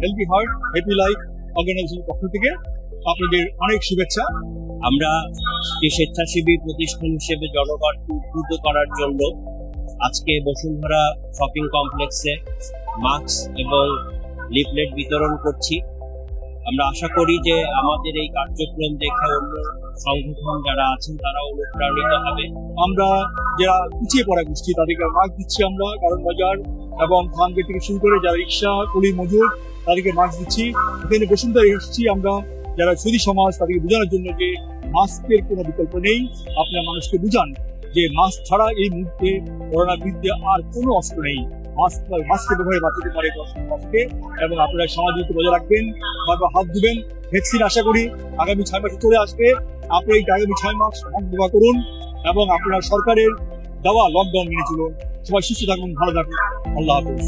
Healthy heart happy life অর্গানাইজেশনের পক্ষ থেকে আপনাদের অনেক শুভেচ্ছা। আমরা একটি স্বেচ্ছাসেবী প্রতিষ্ঠান হিসেবে জনগণকে উদ্বুদ্ধ করার জন্য আজকে বসুন্ধরা শপিং কমপ্লেক্সে মাস্ক এবং লিফলেট বিতরণ করছি। আমরা আশা করি যে আমাদের এই কার্যক্রম দেখে অন্য সংগঠন যারা আছেন তারা অনুপ্রাণিত হবে। আমরা যারা পিছিয়ে পড়া গোষ্ঠী তাদেরকে মাস্ক দিচ্ছি আমরা, কারণ বাজার এবং খানগেট থেকে শুরু করে যারা রিক্সা কুলি মজুর তাদেরকে মাস্ক দিচ্ছি। এখানে বসুন্ধরা এসেছি আমরা যারা সুদী সমাজ তাদেরকে বোঝানোর জন্য যে মাস্কের কোনো বিকল্প নেই। আপনারা মানুষকে বুঝান যে মাস্ক ছাড়া এই মুহূর্তে করোনার বিরুদ্ধে আর কোনো অস্ত্র নেই। মাস্কের ব্যবহারে বাঁচাতে পারে মাস্কে, এবং আপনারা সামাজিকতা বজায় রাখবেন, বারবার হাত দিবেন। ভ্যাকসিন আশা করি আগামী 6 মাসে চলে আসবে। আপনি এই আগামী 6 মাস মাস্ক ব্যবহার করুন এবং আপনার সরকারের দেওয়া লকডাউন মেনে চলুন। সবাই সুস্থ থাকুন, ভালো থাকুন। আল্লাহ হাফেজ।